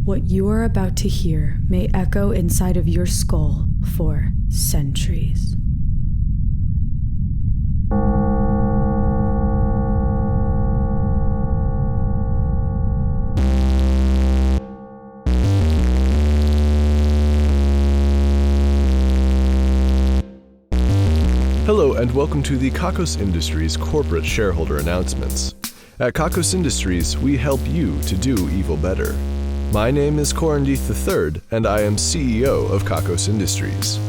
What you are about to hear may echo inside of your skull for centuries. Hello and welcome to the Kakos Industries corporate shareholder announcements. At Kakos Industries, we help you to do evil better. My name is Corandeeth III, and I am CEO of Kakos Industries.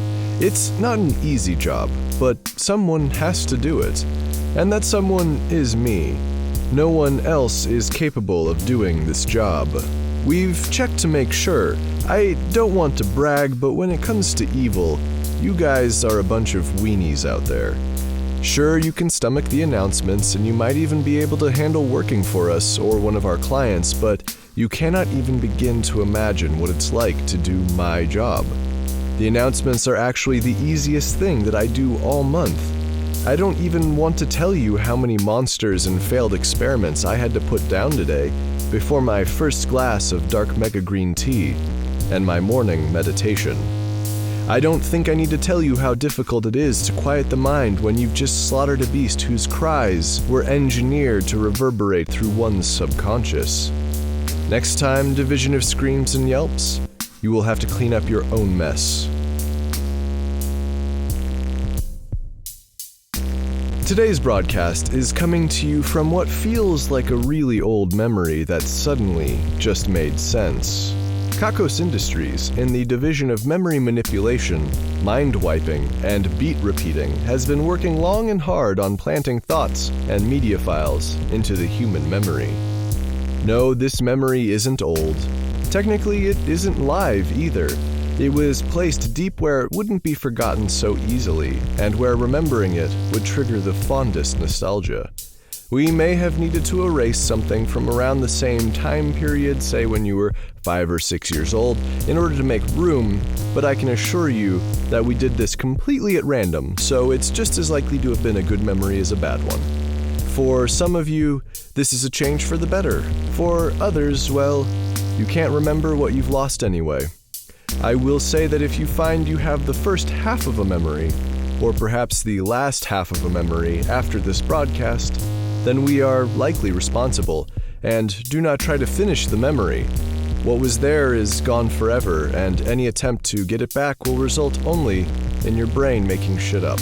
It's not an easy job, but someone has to do it. And that someone is me. No one else is capable of doing this job. We've checked to make sure. I don't want to brag, but when it comes to evil, you guys are a bunch of weenies out there. Sure, you can stomach the announcements, and you might even be able to handle working for us or one of our clients, but you cannot even begin to imagine what it's like to do my job. The announcements are actually the easiest thing that I do all month. I don't even want to tell you how many monsters and failed experiments I had to put down today before my first glass of dark mega green tea and my morning meditation. I don't think I need to tell you how difficult it is to quiet the mind when you've just slaughtered a beast whose cries were engineered to reverberate through one's subconscious. Next time, division of screams and yelps, you will have to clean up your own mess. Today's broadcast is coming to you from what feels like a really old memory that suddenly just made sense. Kakos Industries, in the division of memory manipulation, mind wiping, and beat repeating, has been working long and hard on planting thoughts and media files into the human memory. No, this memory isn't old. Technically, it isn't live either. It was placed deep where it wouldn't be forgotten so easily, and where remembering it would trigger the fondest nostalgia. We may have needed to erase something from around the same time period, say when you were 5 or 6 years old, in order to make room, but I can assure you that we did this completely at random, so it's just as likely to have been a good memory as a bad one. For some of you, this is a change for the better. For others, well, you can't remember what you've lost anyway. I will say that if you find you have the first half of a memory, or perhaps the last half of a memory after this broadcast, then we are likely responsible, and do not try to finish the memory. What was there is gone forever, and any attempt to get it back will result only in your brain making shit up.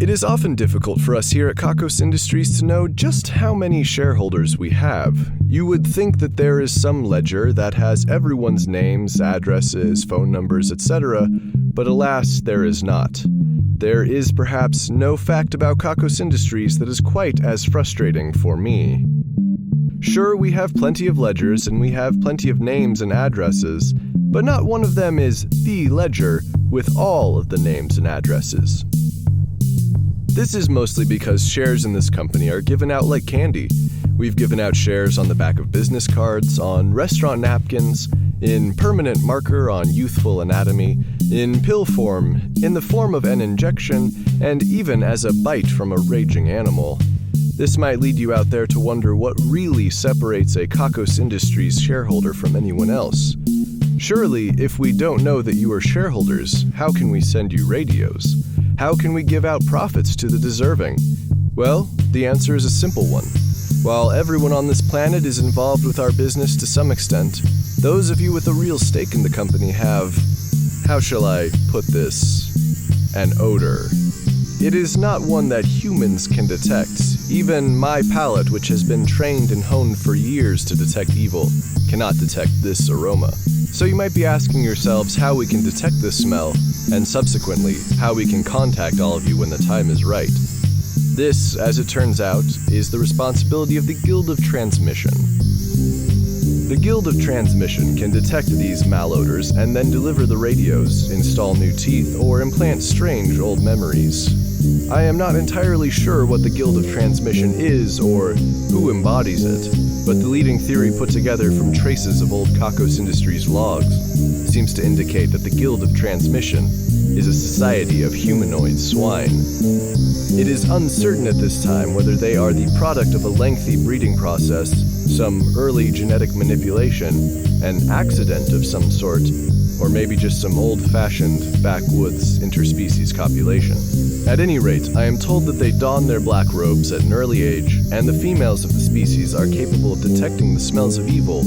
It is often difficult for us here at Kakos Industries to know just how many shareholders we have. You would think that there is some ledger that has everyone's names, addresses, phone numbers, etc., but alas, there is not. There is perhaps no fact about Kakos Industries that is quite as frustrating for me. Sure, we have plenty of ledgers and we have plenty of names and addresses, but not one of them is the ledger with all of the names and addresses. This is mostly because shares in this company are given out like candy. We've given out shares on the back of business cards, on restaurant napkins, in permanent marker on youthful anatomy, in pill form, in the form of an injection, and even as a bite from a raging animal. This might lead you out there to wonder what really separates a Kakos Industries shareholder from anyone else. Surely, if we don't know that you are shareholders, how can we send you radios? How can we give out profits to the deserving? Well, the answer is a simple one. While everyone on this planet is involved with our business to some extent, those of you with a real stake in the company have, how shall I put this, an odor. It is not one that humans can detect. Even my palate, which has been trained and honed for years to detect evil, cannot detect this aroma. So you might be asking yourselves how we can detect this smell, and subsequently, how we can contact all of you when the time is right. This, as it turns out, is the responsibility of the Guild of Transmission. The Guild of Transmission can detect these malodors and then deliver the radios, install new teeth, or implant strange old memories. I am not entirely sure what the Guild of Transmission is or who embodies it, but the leading theory put together from traces of old Kakos Industries logs seems to indicate that the Guild of Transmission is a society of humanoid swine. It is uncertain at this time whether they are the product of a lengthy breeding process, some early genetic manipulation, an accident of some sort, or maybe just some old-fashioned backwoods interspecies copulation. At any rate, I am told that they don their black robes at an early age, and the females of the species are capable of detecting the smells of evil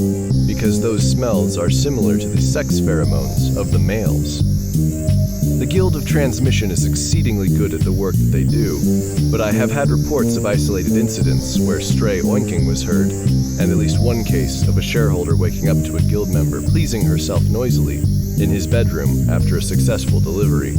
because those smells are similar to the sex pheromones of the males. The Guild of Transmission is exceedingly good at the work that they do, but I have had reports of isolated incidents where stray oinking was heard, and at least one case of a shareholder waking up to a guild member pleasing herself noisily in his bedroom after a successful delivery.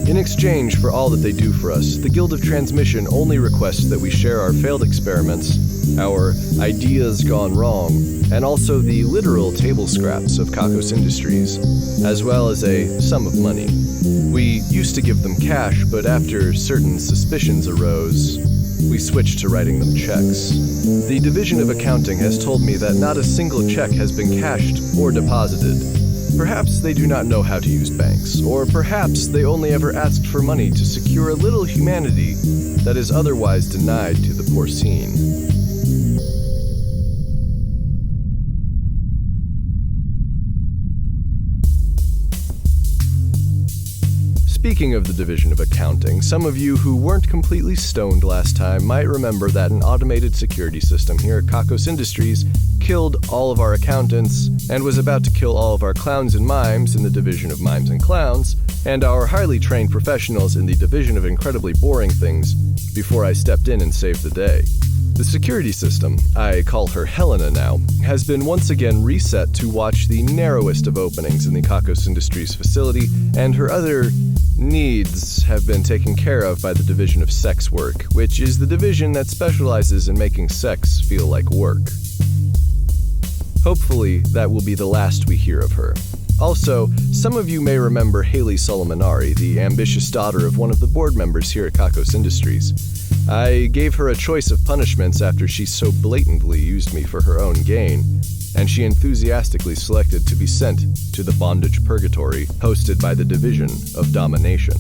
In exchange for all that they do for us, the Guild of Transmission only requests that we share our failed experiments, our ideas gone wrong, and also the literal table scraps of Kakos Industries, as well as a sum of money. We used to give them cash, but after certain suspicions arose, we switched to writing them checks. The Division of Accounting has told me that not a single check has been cashed or deposited. Perhaps they do not know how to use banks, or perhaps they only ever asked for money to secure a little humanity that is otherwise denied to the porcine. Speaking of the Division of Accounting, some of you who weren't completely stoned last time might remember that an automated security system here at Kakos Industries killed all of our accountants and was about to kill all of our clowns and mimes in the Division of Mimes and Clowns, and our highly trained professionals in the Division of Incredibly Boring Things before I stepped in and saved the day. The security system, I call her Helena now, has been once again reset to watch the narrowest of openings in the Kakos Industries facility, and her other needs have been taken care of by the Division of Sex Work, which is the division that specializes in making sex feel like work. Hopefully, that will be the last we hear of her. Also, some of you may remember Hailey Solomonari, the ambitious daughter of one of the board members here at Kakos Industries. I gave her a choice of punishments after she so blatantly used me for her own gain, and she enthusiastically selected to be sent to the bondage purgatory hosted by the Division of Domination.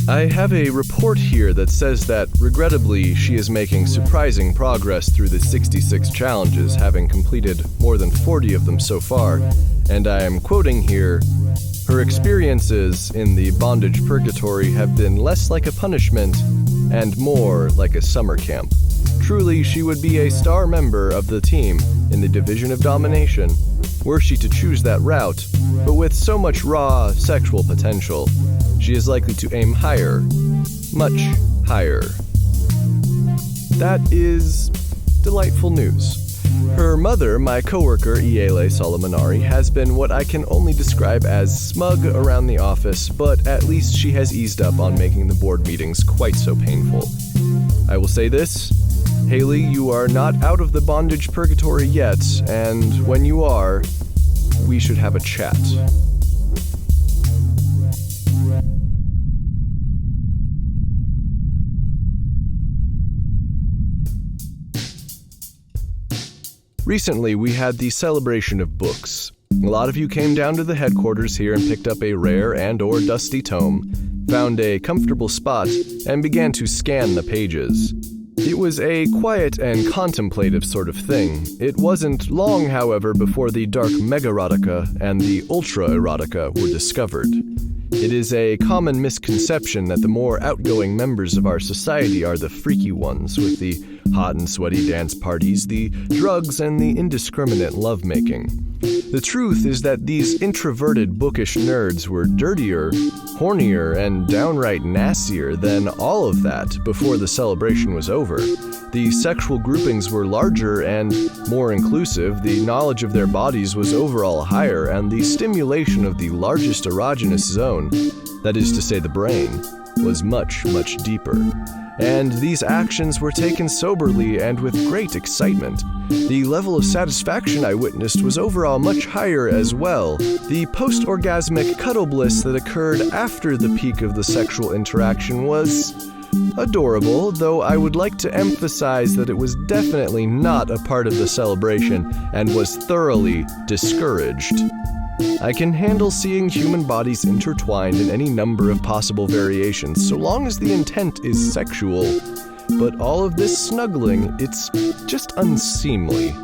I have a report here that says that, regrettably, she is making surprising progress through the 66 challenges, having completed more than 40 of them so far, and I am quoting here, "Her experiences in the bondage purgatory have been less like a punishment and more like a summer camp. Truly, she would be a star member of the team in the Division of Domination, were she to choose that route, but with so much raw sexual potential, she is likely to aim higher, much higher." That is delightful news. Her mother, my coworker Hailey Solomonari, has been what I can only describe as smug around the office, but at least she has eased up on making the board meetings quite so painful. I will say this, Hailey, you are not out of the bondage purgatory yet, and when you are, we should have a chat. Recently, we had the celebration of books. A lot of you came down to the headquarters here and picked up a rare and/or dusty tome, found a comfortable spot, and began to scan the pages. It was a quiet and contemplative sort of thing. It wasn't long, however, before the dark mega-erotica and the ultra-erotica were discovered. It is a common misconception that the more outgoing members of our society are the freaky ones, with the hot and sweaty dance parties, the drugs, and the indiscriminate lovemaking. The truth is that these introverted bookish nerds were dirtier, hornier, and downright nastier than all of that before the celebration was over. The sexual groupings were larger and more inclusive, the knowledge of their bodies was overall higher, and the stimulation of the largest erogenous zone, that is to say the brain, was much, much deeper. And these actions were taken soberly and with great excitement. The level of satisfaction I witnessed was overall much higher as well. The post-orgasmic cuddle bliss that occurred after the peak of the sexual interaction was adorable, though I would like to emphasize that it was definitely not a part of the celebration and was thoroughly discouraged. I can handle seeing human bodies intertwined in any number of possible variations, so long as the intent is sexual. But all of this snuggling, it's just unseemly.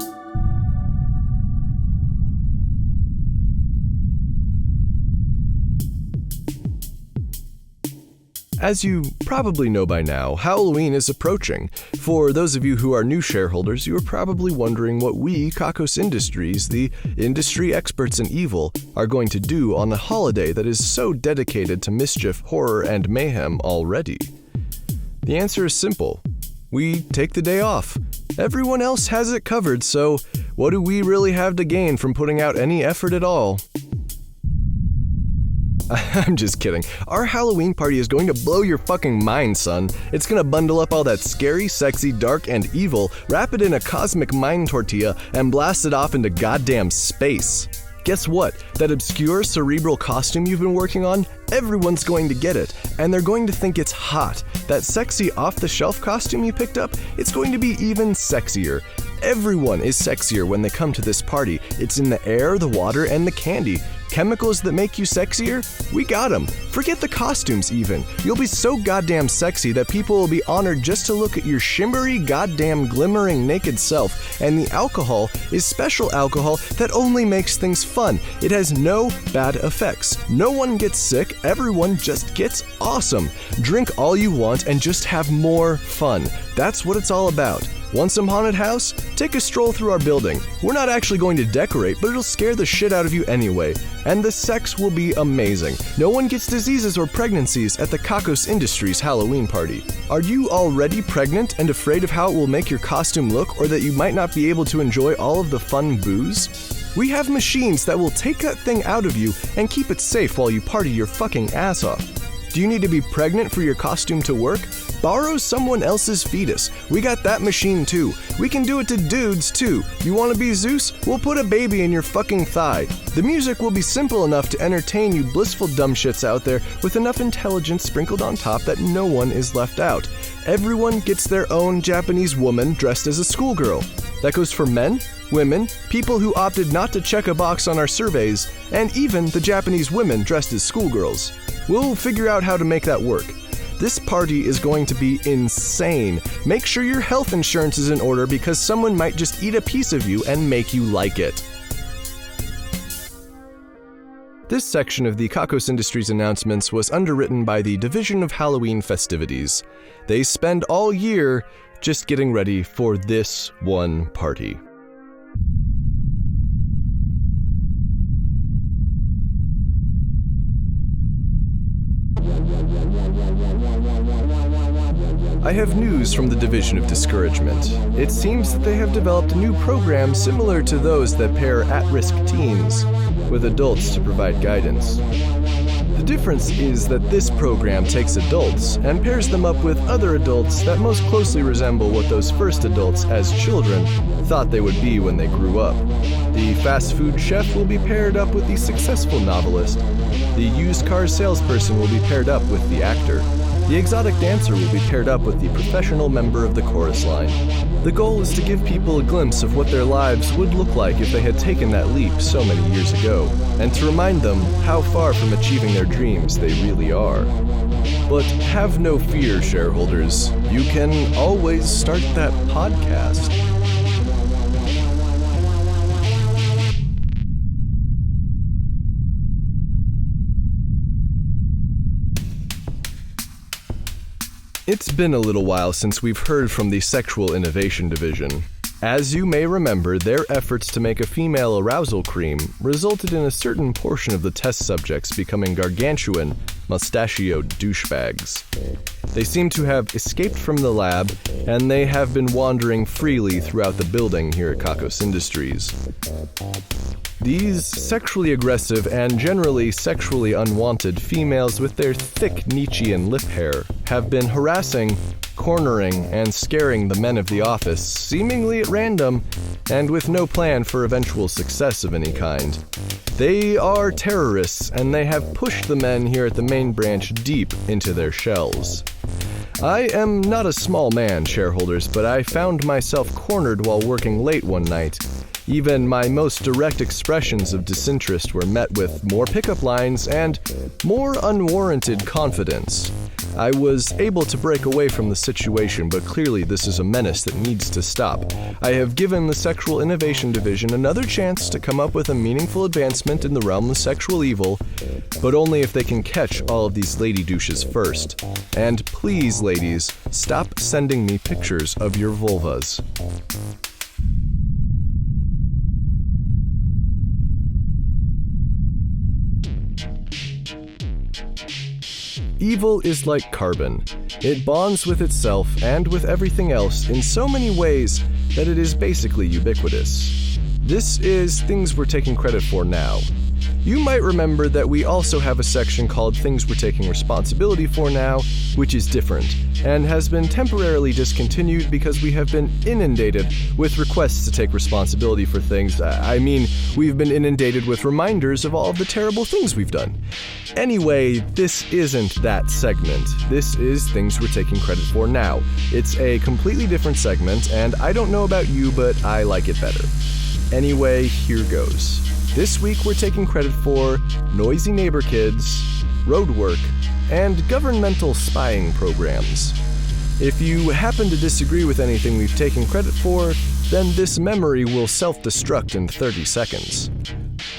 As you probably know by now, Halloween is approaching. For those of you who are new shareholders, you are probably wondering what we, Kakos Industries, the industry experts in evil, are going to do on a holiday that is so dedicated to mischief, horror, and mayhem already. The answer is simple. We take the day off. Everyone else has it covered, so what do we really have to gain from putting out any effort at all? I'm just kidding. Our Halloween party is going to blow your fucking mind, son. It's gonna bundle up all that scary, sexy, dark, and evil, wrap it in a cosmic mind tortilla, and blast it off into goddamn space. Guess what? That obscure cerebral costume you've been working on, everyone's going to get it, and they're going to think it's hot. That sexy off-the-shelf costume you picked up, it's going to be even sexier. Everyone is sexier when they come to this party. It's in the air, the water, and the candy. Chemicals that make you sexier? We got them. Forget the costumes even. You'll be so goddamn sexy that people will be honored just to look at your shimmery, goddamn glimmering naked self. And the alcohol is special alcohol that only makes things fun. It has no bad effects. No one gets sick. Everyone just gets awesome. Drink all you want and just have more fun. That's what it's all about. Want some haunted house? Take a stroll through our building. We're not actually going to decorate, but it'll scare the shit out of you anyway. And the sex will be amazing. No one gets diseases or pregnancies at the Kakos Industries Halloween party. Are you already pregnant and afraid of how it will make your costume look, or that you might not be able to enjoy all of the fun booze? We have machines that will take that thing out of you and keep it safe while you party your fucking ass off. Do you need to be pregnant for your costume to work? Borrow someone else's fetus. We got that machine too. We can do it to dudes too. You want to be Zeus? We'll put a baby in your fucking thigh. The music will be simple enough to entertain you blissful dumbshits out there, with enough intelligence sprinkled on top that no one is left out. Everyone gets their own Japanese woman dressed as a schoolgirl. That goes for men, women, people who opted not to check a box on our surveys, and even the Japanese women dressed as schoolgirls. We'll figure out how to make that work. This party is going to be insane. Make sure your health insurance is in order, because someone might just eat a piece of you and make you like it. This section of the Kakos Industries announcements was underwritten by the Division of Halloween Festivities. They spend all year just getting ready for this one party. I have news from the Division of Discouragement. It seems that they have developed a new program similar to those that pair at-risk teens with adults to provide guidance. The difference is that this program takes adults and pairs them up with other adults that most closely resemble what those first adults as children thought they would be when they grew up. The fast food chef will be paired up with the successful novelist. The used car salesperson will be paired up with the actor. The exotic dancer will be paired up with the professional member of the chorus line. The goal is to give people a glimpse of what their lives would look like if they had taken that leap so many years ago, and to remind them how far from achieving their dreams they really are. But have no fear, shareholders. You can always start that podcast. It's been a little while since we've heard from the Sexual Innovation Division. As you may remember, their efforts to make a female arousal cream resulted in a certain portion of the test subjects becoming gargantuan, mustachioed douchebags. They seem to have escaped from the lab, and they have been wandering freely throughout the building here at Kakos Industries. These sexually aggressive and generally sexually unwanted females with their thick Nietzschean lip hair have been harassing, cornering, and scaring the men of the office, seemingly at random, and with no plan for eventual success of any kind. They are terrorists, and they have pushed the men here at the main branch deep into their shells. I am not a small man, shareholders, but I found myself cornered while working late one night. Even my most direct expressions of disinterest were met with more pickup lines and more unwarranted confidence. I was able to break away from the situation, but clearly this is a menace that needs to stop. I have given the Sexual Innovation Division another chance to come up with a meaningful advancement in the realm of sexual evil, but only if they can catch all of these lady douches first. And please, ladies, stop sending me pictures of your vulvas. Evil is like carbon. It bonds with itself and with everything else in so many ways that it is basically ubiquitous. This is things we're taking credit for now. You might remember that we also have a section called Things We're Taking Responsibility For Now, which is different, and has been temporarily discontinued because we have been inundated with requests to take responsibility for things. We've been inundated with reminders of all of the terrible things we've done. Anyway, this isn't that segment. This is Things We're Taking Credit For Now. It's a completely different segment, and I don't know about you, but I like it better. Anyway, here goes. This week we're taking credit for noisy neighbor kids, road work, and governmental spying programs. If you happen to disagree with anything we've taken credit for, then this memory will self-destruct in 30 seconds.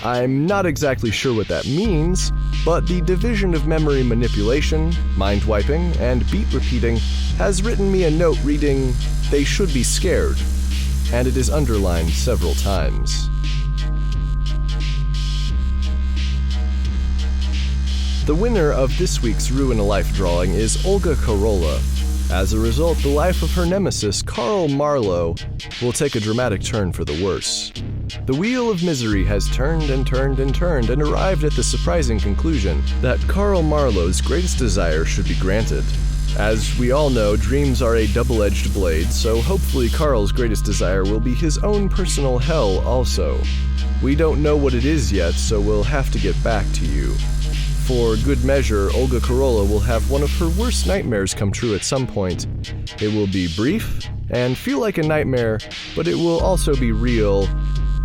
I'm not exactly sure what that means, but the Division of Memory Manipulation, Mind Wiping, and Beat Repeating has written me a note reading, "They should be scared," and it is underlined several times. The winner of this week's Ruin a Life drawing is Olga Carolla. As a result, the life of her nemesis, Carl Marlowe, will take a dramatic turn for the worse. The wheel of misery has turned and turned and turned and arrived at the surprising conclusion that Carl Marlowe's greatest desire should be granted. As we all know, dreams are a double-edged blade, so hopefully Carl's greatest desire will be his own personal hell also. We don't know what it is yet, so we'll have to get back to you. For good measure, Olga Carolla will have one of her worst nightmares come true at some point. It will be brief and feel like a nightmare, but it will also be real,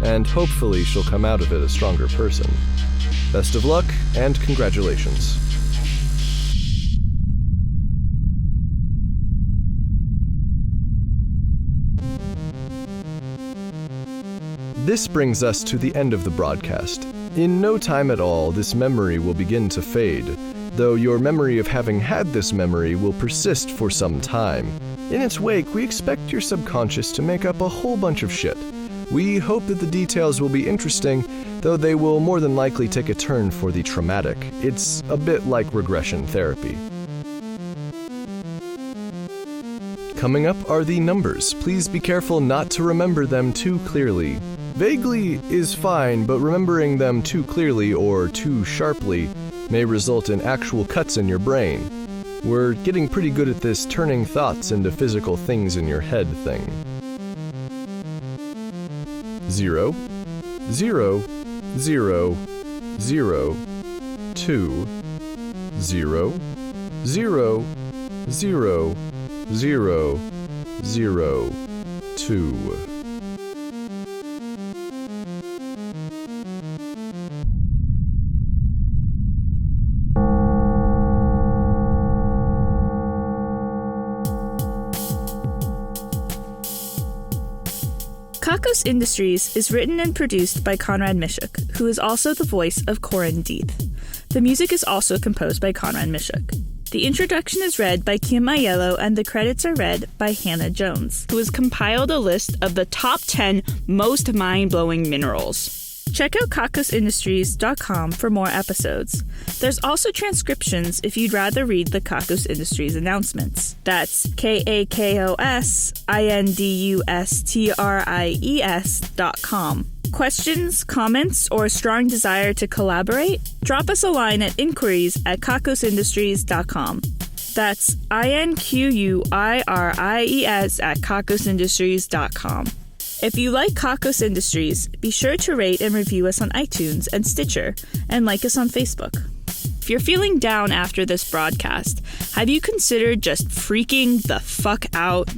and hopefully she'll come out of it a stronger person. Best of luck, and congratulations. This brings us to the end of the broadcast. In no time at all, this memory will begin to fade, though your memory of having had this memory will persist for some time. In its wake, we expect your subconscious to make up a whole bunch of shit. We hope that the details will be interesting, though they will more than likely take a turn for the traumatic. It's a bit like regression therapy. Coming up are the numbers. Please be careful not to remember them too clearly. Vaguely is fine, but remembering them too clearly or too sharply may result in actual cuts in your brain. We're getting pretty good at this turning thoughts into physical things in your head thing. 0, 0, 0, 0, 2, 0, 0, 0, 0, 0, 2. Kakos Industries is written and produced by Conrad Mishuk, who is also the voice of Corin Deeth. The music is also composed by Conrad Mishuk. The introduction is read by Kim Aiello, and the credits are read by Hannah Jones, who has compiled a list of the top 10 most mind-blowing minerals. Check out kakosindustries.com for more episodes. There's also transcriptions if you'd rather read the Kakos Industries announcements. That's KAKOSINDUSTRIES.com. Questions, comments, or a strong desire to collaborate? Drop us a line at inquiries@kakosindustries.com. That's INQUIRIES@kakosindustries.com. If you like Kakos Industries, be sure to rate and review us on iTunes and Stitcher, and like us on Facebook. If you're feeling down after this broadcast, have you considered just freaking the fuck out?